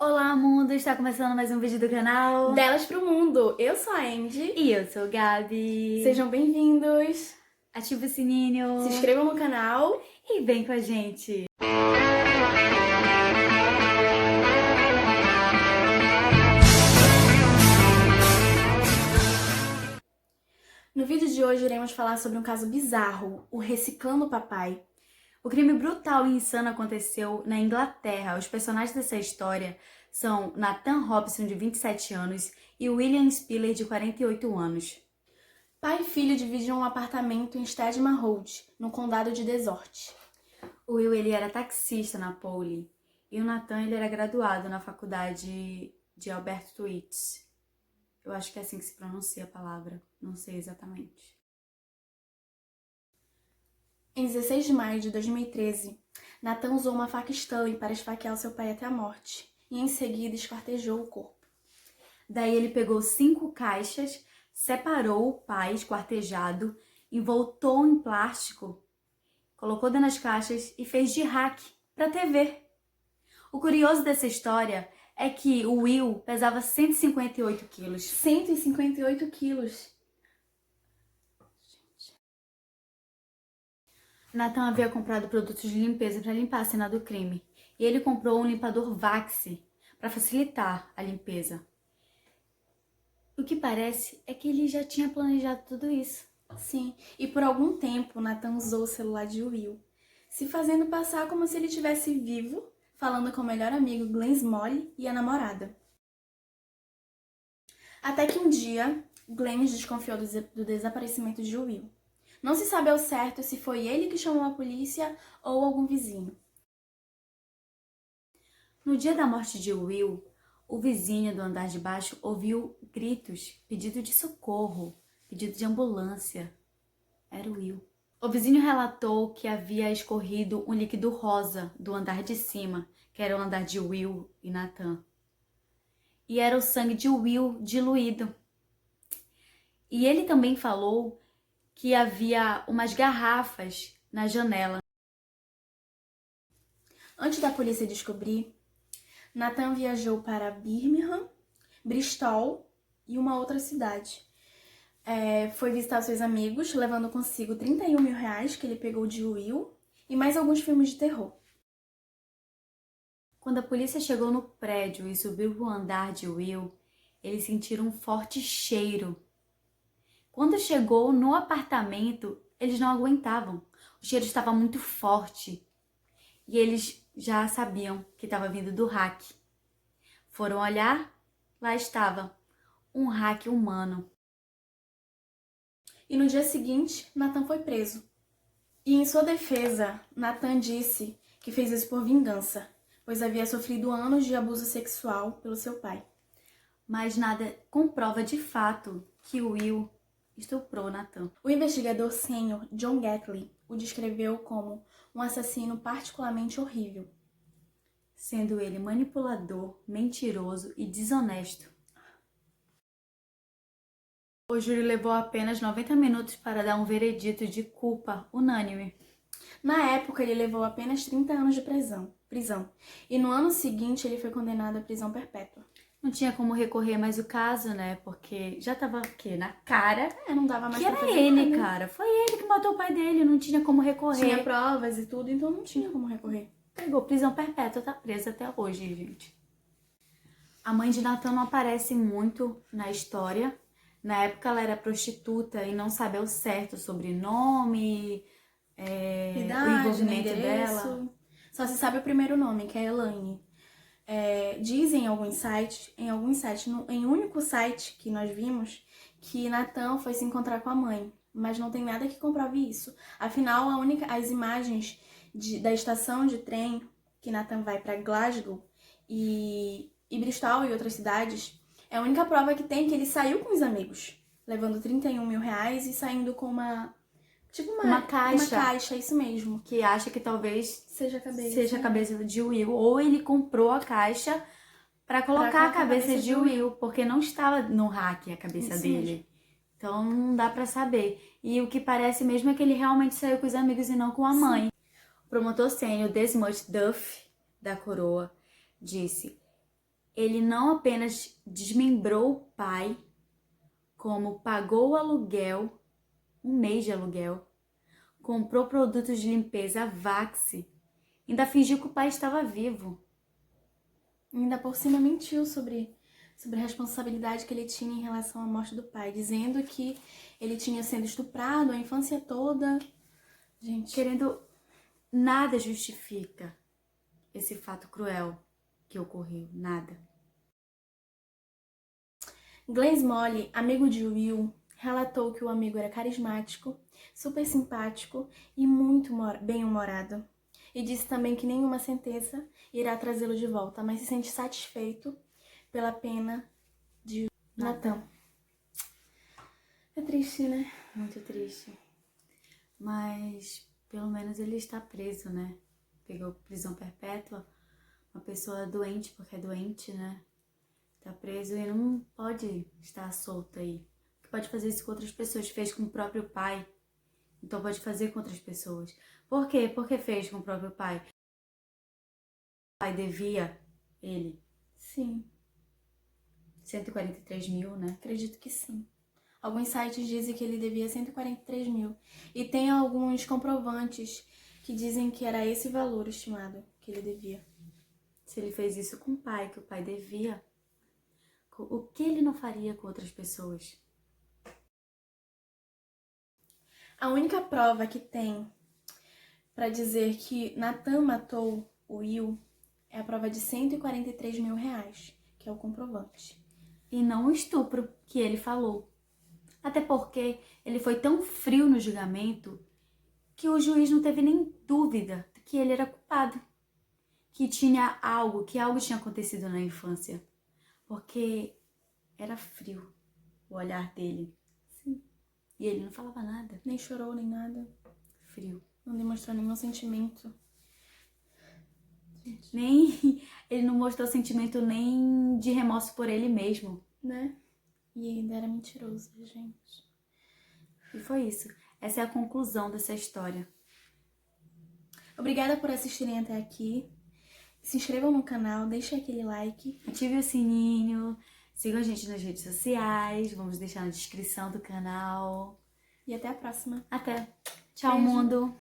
Olá, mundo! Está começando mais um vídeo do canal Delas pro Mundo. Eu sou a Andy. e eu sou Gabi. Sejam bem-vindos. Ativa o sininho, Se inscrevam no canal. e vem com a gente. No vídeo de hoje iremos falar sobre um caso bizarro, o Reciclando o Papai. O crime brutal e insano aconteceu na Inglaterra. Os personagens dessa história são Nathan Robson, de 27 anos, e William Spiller, de 48 anos. Pai e filho dividiam um apartamento em Stedman Road, no condado de Desort. O Will, ele era taxista na Pole, e o Nathan, ele era graduado na faculdade de Albert Twites. Eu acho que é assim que se pronuncia a palavra, não sei exatamente. Em 16 de maio de 2013, Nathan usou uma faca Stanley para esfaquear o seu pai até a morte, e em seguida esquartejou o corpo. Daí ele pegou 5 caixas, separou o pai esquartejado, envoltou em plástico, colocou dentro das caixas e fez de hack para TV. O curioso dessa história é que o Will pesava 158 quilos. 158 quilos. Nathan havia comprado produtos de limpeza para limpar a cena do crime. E ele comprou um limpador Vax para facilitar a limpeza. O que parece é que ele já tinha planejado tudo isso. Sim, e por algum tempo Nathan usou o celular de Will, se fazendo passar como se ele estivesse vivo, falando com o melhor amigo Glenn Smalley e a namorada. Até que um dia, Glenn desconfiou do desaparecimento de Will. Não se sabe ao certo se foi ele que chamou a polícia ou algum vizinho. No dia da morte de Will, o vizinho do andar de baixo ouviu gritos, pedido de socorro, pedido de ambulância. Era o Will. O vizinho relatou que havia escorrido um líquido rosa do andar de cima, que era o andar de Will e Nathan. E era o sangue de Will diluído. E ele também falou que havia umas garrafas na janela. Antes da polícia descobrir, Nathan viajou para Birmingham, Bristol e uma outra cidade. Foi visitar seus amigos, levando consigo 31 mil reais que ele pegou de Will e mais alguns filmes de terror. Quando a polícia chegou no prédio e subiu para o andar de Will, eles sentiram um forte cheiro. Quando chegou no apartamento, eles não aguentavam. O cheiro estava muito forte e eles já sabiam que estava vindo do hack. Foram olhar, lá estava um hack humano. E no dia seguinte, Nathan foi preso. E em sua defesa, Nathan disse que fez isso por vingança, pois havia sofrido anos de abuso sexual pelo seu pai. Mas nada comprova de fato que o Will estuprou Nathan. O investigador sênior John Gately o descreveu como um assassino particularmente horrível, sendo ele manipulador, mentiroso e desonesto. O júri levou apenas 90 minutos para dar um veredito de culpa unânime. Na época, ele levou apenas 30 anos de prisão. E no ano seguinte, ele foi condenado à prisão perpétua. Não tinha como recorrer mais o caso, né? Porque já tava na cara. Não dava mais que pra era fazer ele, nada. cara. Foi ele que matou o pai dele, não tinha como recorrer. Tinha provas e tudo, então não tinha como recorrer. Pegou prisão perpétua, tá presa até hoje, gente. A mãe de Nathan não aparece muito na história. Na época ela era prostituta e não sabe ao certo o sobrenome, Idade, o envolvimento endereço. dela. Só se sabe o primeiro nome, que é Elaine. Dizem em alguns sites, em um único site que nós vimos, que Nathan foi se encontrar com a mãe, mas não tem nada que comprove isso. Afinal, as imagens da estação de trem que Nathan vai para Glasgow e Bristol e outras cidades, é a única prova que tem que ele saiu com os amigos, levando 31 mil reais e saindo com uma caixa. Uma caixa, isso mesmo. Que acha que talvez seja a cabeça de Will. Ou ele comprou a caixa para colocar a cabeça de Will, porque não estava no hack a cabeça isso dele. Mesmo. Então não dá para saber. E o que parece mesmo é que ele realmente saiu com os amigos e não com a mãe. Sim. O promotor sênior Desmond Duff, da Coroa, disse: ele não apenas desmembrou o pai, como pagou o aluguel, um mês de aluguel, comprou produtos de limpeza Vax, ainda fingiu que o pai estava vivo. Ainda por cima mentiu sobre a responsabilidade que ele tinha em relação à morte do pai, dizendo que ele tinha sido estuprado a infância toda. Gente, Querendo, nada justifica esse fato cruel que ocorreu, nada. Glenn Smalley, amigo de Will, relatou que o amigo era carismático, super simpático e muito bem-humorado. E disse também que nenhuma sentença irá trazê-lo de volta, mas se sente satisfeito pela pena de Nathan. É triste, né? Muito triste. Mas pelo menos ele está preso, né? Pegou prisão perpétua. Uma pessoa doente, porque é doente, né? Tá preso e não pode estar solto aí. Porque pode fazer isso com outras pessoas. Fez com o próprio pai. Então pode fazer com outras pessoas. Por quê? Porque fez com o próprio pai. O pai devia ele Sim, 143 mil, né? acredito que sim. Alguns sites dizem que ele devia 143 mil. E tem alguns comprovantes que dizem que era esse valor estimado que ele devia. Se ele fez isso com o pai, que o pai devia, o que ele não faria com outras pessoas? A única prova que tem para dizer que Nathan matou o Will é a prova de 143 mil reais, que é o comprovante. E não o estupro que ele falou. Até porque ele foi tão frio no julgamento que o juiz não teve nem dúvida de que ele era culpado. Que algo tinha acontecido na infância. Porque era frio o olhar dele. Sim. E ele não falava nada. Nem chorou, nem nada. Frio. Não demonstrou nenhum sentimento. Ele não mostrou sentimento nem de remorso por ele mesmo. Né? E ainda era mentiroso, gente. E foi isso. Essa é a conclusão dessa história. Obrigada por assistirem até aqui. Se inscrevam no canal, deixem aquele like. Ative o sininho, sigam a gente nas redes sociais, vamos deixar na descrição do canal. E até a próxima. Até! Tchau, Beijo. mundo!